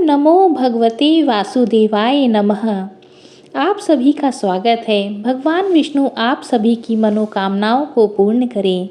नमो भगवते वासुदेवाय नमः। आप सभी का स्वागत है। भगवान विष्णु आप सभी की मनोकामनाओं को पूर्ण करें।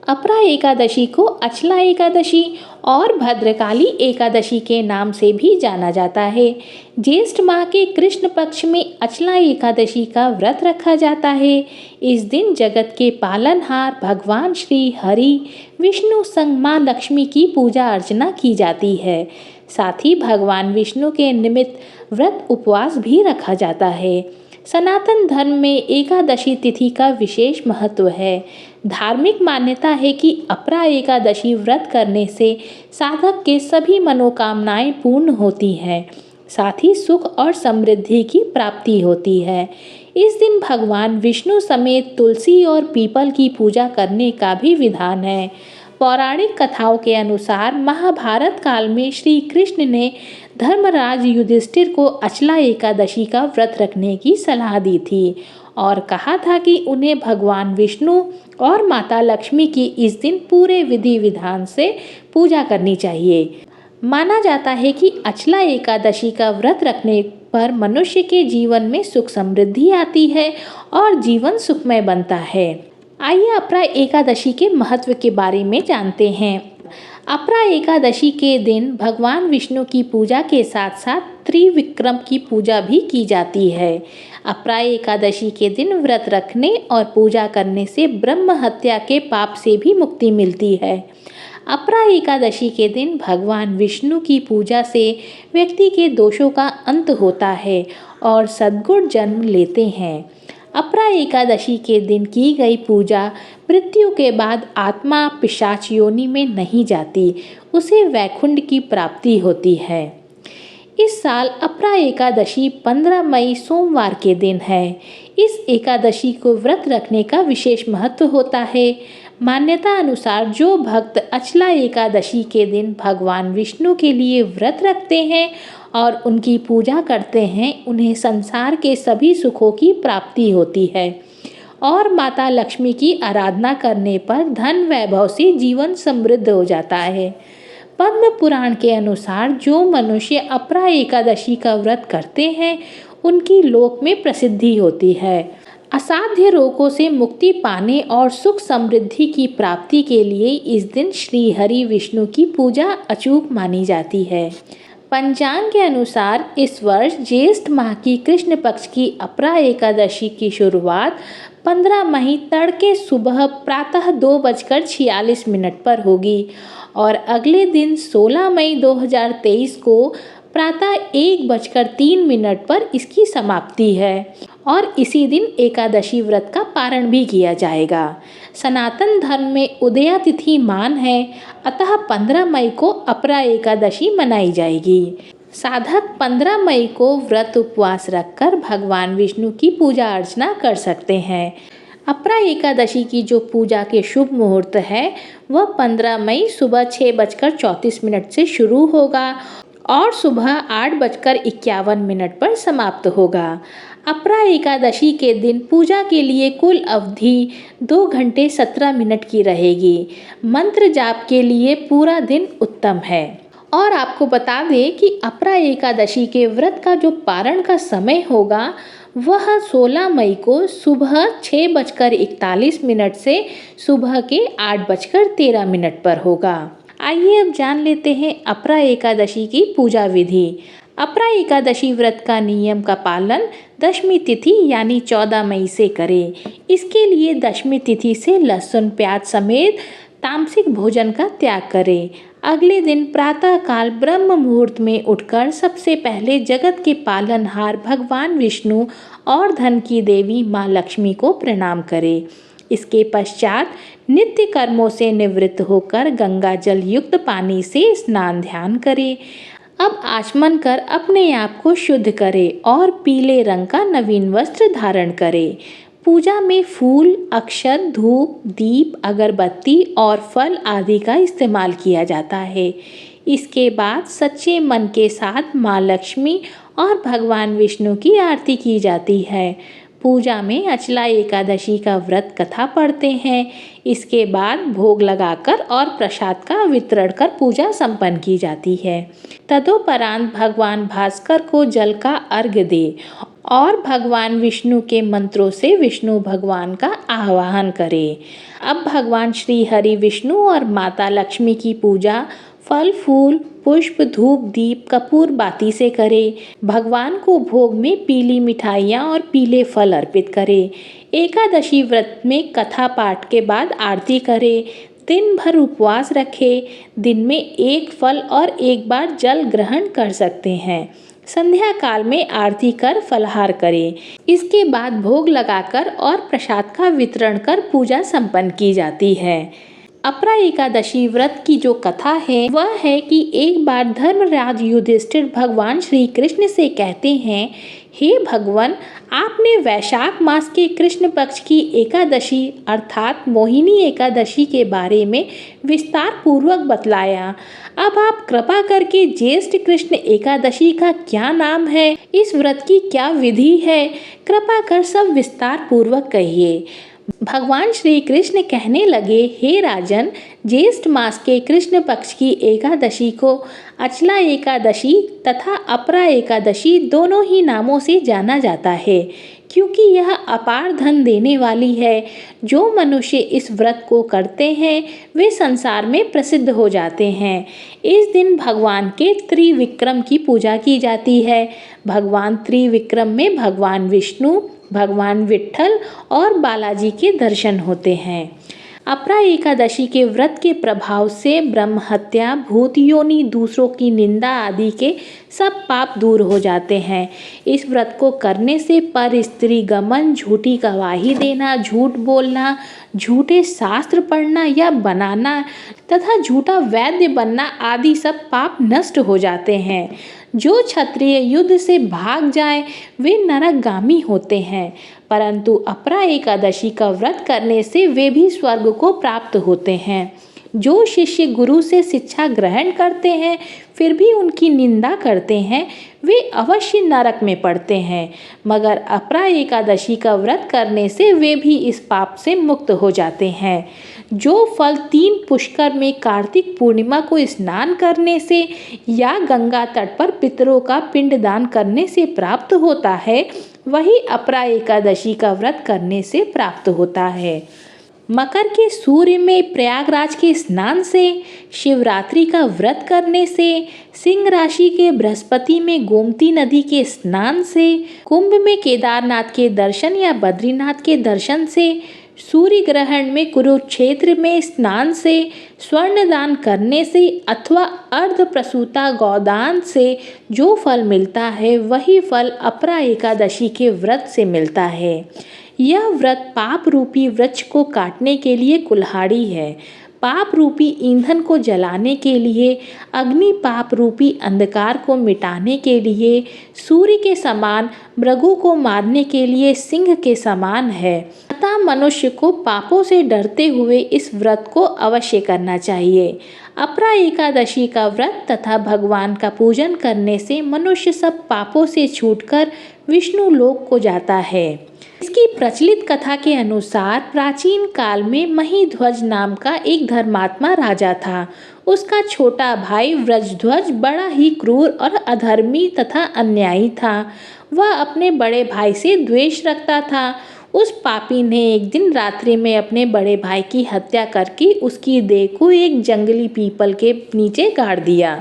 अपरा एकादशी को अचला एकादशी और भद्रकाली एकादशी के नाम से भी जाना जाता है। ज्येष्ठ माह के कृष्ण पक्ष में अचला एकादशी का व्रत रखा जाता है। इस दिन जगत के पालनहार भगवान श्री हरि विष्णु संग माँ लक्ष्मी की पूजा अर्चना की जाती है। साथ ही भगवान विष्णु के निमित्त व्रत उपवास भी रखा जाता है। सनातन धर्म में एकादशी तिथि का विशेष महत्व है। धार्मिक मान्यता है कि अपरा एकादशी व्रत करने से साधक के सभी मनोकामनाएं पूर्ण होती हैं, साथ ही सुख और समृद्धि की प्राप्ति होती है। इस दिन भगवान विष्णु समेत तुलसी और पीपल की पूजा करने का भी विधान है। पौराणिक कथाओं के अनुसार महाभारत काल में श्री कृष्ण ने धर्मराज युधिष्ठिर को अचला एकादशी का व्रत रखने की सलाह दी थी और कहा था कि उन्हें भगवान विष्णु और माता लक्ष्मी की इस दिन पूरे विधि विधान से पूजा करनी चाहिए। माना जाता है कि अचला एकादशी का व्रत रखने पर मनुष्य के जीवन में सुख समृद्धि आती है और जीवन सुखमय बनता है। आइए अपरा एकादशी के महत्व के बारे में जानते हैं। अपरा एकादशी के दिन भगवान विष्णु की पूजा के साथ साथ त्रिविक्रम की पूजा भी की जाती है। अपरा एकादशी के दिन व्रत रखने और पूजा करने से ब्रह्म हत्या के पाप से भी मुक्ति मिलती है। अपरा एकादशी के दिन भगवान विष्णु की पूजा से व्यक्ति के दोषों का अंत होता है और सद्गुण जन्म लेते हैं। अपरा एकादशी के दिन की गई पूजा मृत्यु के बाद आत्मा पिशाच योनि में नहीं जाती, उसे वैकुंठ की प्राप्ति होती है। इस साल अपरा एकादशी 15 मई सोमवार के दिन है। इस एकादशी को व्रत रखने का विशेष महत्व होता है। मान्यता अनुसार जो भक्त अचला एकादशी के दिन भगवान विष्णु के लिए व्रत रखते हैं और उनकी पूजा करते हैं, उन्हें संसार के सभी सुखों की प्राप्ति होती है और माता लक्ष्मी की आराधना करने पर धन वैभव से जीवन समृद्ध हो जाता है। पद्म पुराण के अनुसार जो मनुष्य अपरा एकादशी का व्रत करते हैं उनकी लोक में प्रसिद्धि होती है। असाध्य रोगों से मुक्ति पाने और सुख समृद्धि की प्राप्ति के लिए इस दिन श्री हरि विष्णु की पूजा अचूक मानी जाती है। पंचांग के अनुसार इस वर्ष ज्येष्ठ माह की कृष्ण पक्ष की अपरा एकादशी की शुरुआत 15 मई तड़के सुबह प्रातः 2:46 पर होगी और अगले दिन 16 मई 2023 को प्रातः 1:03 पर इसकी समाप्ति है और इसी दिन एकादशी व्रत का पारण भी किया जाएगा। सनातन धर्म में उदया तिथि मान है, अतः 15 मई को अपरा एकादशी मनाई जाएगी। साधक 15 मई को व्रत उपवास रखकर भगवान विष्णु की पूजा अर्चना कर सकते हैं। अपरा एकादशी की जो पूजा के शुभ मुहूर्त है वह 15 मई सुबह 6:34 से शुरू होगा और सुबह 8:51 पर समाप्त होगा। अपरा एकादशी के दिन पूजा के लिए कुल अवधि 2 घंटे 17 मिनट की रहेगी। मंत्र जाप के लिए पूरा दिन उत्तम है। और आपको बता दें कि अपरा एकादशी के व्रत का जो पारण का समय होगा वह 16 मई को सुबह 6:41 से सुबह के 8:13 पर होगा। आइए अब जान लेते हैं अपरा एकादशी की पूजा विधि। अपरा एकादशी व्रत का नियम का पालन दशमी तिथि यानी 14 मई से करें। इसके लिए दशमी तिथि से लहसुन प्याज समेत तामसिक भोजन का त्याग करें। अगले दिन प्रातः काल ब्रह्म मुहूर्त में उठकर सबसे पहले जगत के पालनहार भगवान विष्णु और धन की देवी माँ लक्ष्मी को प्रणाम करें। इसके पश्चात नित्य कर्मों से निवृत्त होकर गंगा जल युक्त पानी से स्नान ध्यान करें। अब आचमन कर अपने आप को शुद्ध करें और पीले रंग का नवीन वस्त्र धारण करें। पूजा में फूल, अक्षत, धूप, दीप, अगरबत्ती और फल आदि का इस्तेमाल किया जाता है। इसके बाद सच्चे मन के साथ माँ लक्ष्मी और भगवान विष्णु की आरती की जाती है। पूजा में अचला एकादशी का व्रत कथा पढ़ते हैं। इसके बाद भोग लगाकर और प्रसाद का वितरण कर पूजा संपन्न की जाती है। तदोपरांत भगवान भास्कर को जल का अर्घ्य दे और भगवान विष्णु के मंत्रों से विष्णु भगवान का आवाहन करें। अब भगवान श्री हरि विष्णु और माता लक्ष्मी की पूजा फल फूल पुष्प धूप दीप कपूर बाती से करें। भगवान को भोग में पीली मिठाइयाँ और पीले फल अर्पित करें। एकादशी व्रत में कथा पाठ के बाद आरती करें। दिन भर उपवास रखें। दिन में एक फल और एक बार जल ग्रहण कर सकते हैं। संध्या काल में आरती कर फलाहार करें। इसके बाद भोग लगाकर और प्रसाद का वितरण कर पूजा संपन्न की जाती है। अपरा एकादशी व्रत की जो कथा है वह है कि एक बार धर्मराज युधिष्ठिर भगवान श्री कृष्ण से कहते हैं, हे भगवान, आपने वैशाख मास के कृष्ण पक्ष की एकादशी अर्थात मोहिनी एकादशी के बारे में विस्तार पूर्वक बतलाया। अब आप कृपा करके ज्येष्ठ कृष्ण एकादशी का क्या नाम है, इस व्रत की क्या विधि है, कृपा कर सब विस्तार पूर्वक कहिए। भगवान श्री कृष्ण कहने लगे, हे राजन, ज्येष्ठ मास के कृष्ण पक्ष की एकादशी को अचला एकादशी तथा अपरा एकादशी दोनों ही नामों से जाना जाता है, क्योंकि यह अपार धन देने वाली है। जो मनुष्य इस व्रत को करते हैं वे संसार में प्रसिद्ध हो जाते हैं। इस दिन भगवान के त्रिविक्रम की पूजा की जाती है। भगवान त्रिविक्रम में भगवान विष्णु, भगवान विट्ठल और बालाजी के दर्शन होते हैं। अपरा एकादशी के व्रत के प्रभाव से ब्रह्म हत्या, भूत योनि, दूसरों की निंदा आदि के सब पाप दूर हो जाते हैं। इस व्रत को करने से पर स्त्री गमन, झूठी गवाही देना, झूठ बोलना, झूठे शास्त्र पढ़ना या बनाना तथा झूठा वैद्य बनना आदि सब पाप नष्ट हो जाते हैं। जो क्षत्रिय युद्ध से भाग जाए वे नरकगामी होते हैं, परंतु अपरा एकादशी का व्रत करने से वे भी स्वर्ग को प्राप्त होते हैं। जो शिष्य गुरु से शिक्षा ग्रहण करते हैं फिर भी उनकी निंदा करते हैं वे अवश्य नरक में पड़ते हैं, मगर अपरा एकादशी का व्रत करने से वे भी इस पाप से मुक्त हो जाते हैं। जो फल 3 पुष्कर में कार्तिक पूर्णिमा को स्नान करने से या गंगा तट पर पितरों का पिंडदान करने से प्राप्त होता है, वही अपरा एकादशी का व्रत करने से प्राप्त होता है। मकर के सूर्य में प्रयागराज के स्नान से, शिवरात्रि का व्रत करने से, सिंह राशि के बृहस्पति में गोमती नदी के स्नान से, कुंभ में केदारनाथ के दर्शन या बद्रीनाथ के दर्शन से, सूर्य ग्रहण में कुरुक्षेत्र में स्नान से, स्वर्ण दान करने से अथवा अर्ध प्रसूता गौदान से जो फल मिलता है वही फल अपरा एकादशी के व्रत से मिलता है। यह व्रत पाप रूपी वृक्ष को काटने के लिए कुल्हाड़ी है। पाप रूपी ईंधन को जलाने के लिए, अग्नि पाप रूपी अंधकार को मिटाने के लिए, सूर्य के समान, मृगों को मारने के लिए सिंह के समान है। अतः मनुष्य को पापों से डरते हुए इस व्रत को अवश्य करना चाहिए। अपरा एकादशी का व्रत तथा भगवान का पूजन करने से मनुष्य सब पापों से छूटकर विष्णु लोक को जाता है। इसकी प्रचलित कथा के अनुसार प्राचीन काल में महिध्वज नाम का एक धर्मात्मा राजा था। उसका छोटा भाई व्रजध्वज बड़ा ही क्रूर और अधर्मी तथा अन्यायी था। वह अपने बड़े भाई से द्वेष रखता था। उस पापी ने एक दिन रात्रि में अपने बड़े भाई की हत्या करके उसकी देह को एक जंगली पीपल के नीचे गाड़ दिया।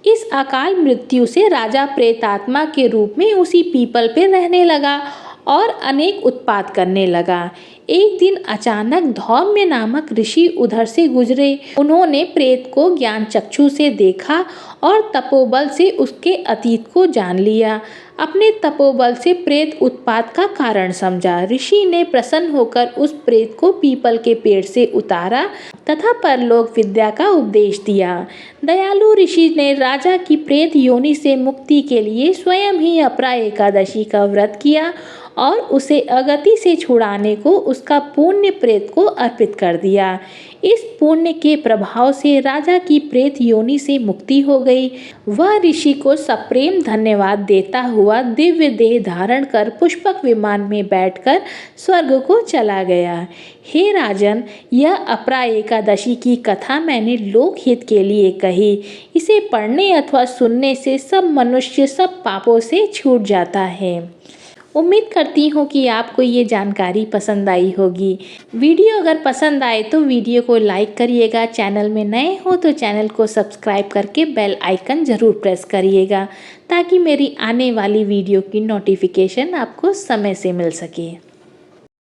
इस अकाल मृत्यु से राजा प्रेतात्मा के रूप में उसी पीपल पर रहने लगा और अनेक उत्पात करने लगा। एक दिन अचानक धौम्य नामक ऋषि उधर से गुजरे। उन्होंने प्रेत को ज्ञान चक्षु से देखा और तपोबल से उसके अतीत को जान लिया। अपने तपोबल से प्रेत उत्पात का कारण समझा। ऋषि ने प्रसन्न होकर उस प्रेत को पीपल के पेड़ से उतारा तथा परलोक विद्या का उपदेश दिया। दयालु ऋषि ने राजा की प्रेत योनि से मुक्ति के लिए स्वयं ही अपरा एकादशी का व्रत किया और उसे अगति से छुड़ाने को उसका पुण्य प्रेत को अर्पित कर दिया। इस पुण्य के प्रभाव से राजा की प्रेत योनि से मुक्ति हो गई। वह ऋषि को सप्रेम धन्यवाद देता हुआ दिव्य देह धारण कर पुष्पक विमान में बैठकर स्वर्ग को चला गया। हे राजन, यह अपरा एकादशी की कथा मैंने लोकहित के लिए कही। इसे पढ़ने अथवा सुनने से सब मनुष्य सब पापों से छूट जाता है। उम्मीद करती हूँ कि आपको ये जानकारी पसंद आई होगी। वीडियो अगर पसंद आए तो वीडियो को लाइक करिएगा। चैनल में नए हो तो चैनल को सब्सक्राइब करके बेल आइकन ज़रूर प्रेस करिएगा ताकि मेरी आने वाली वीडियो की नोटिफिकेशन आपको समय से मिल सके।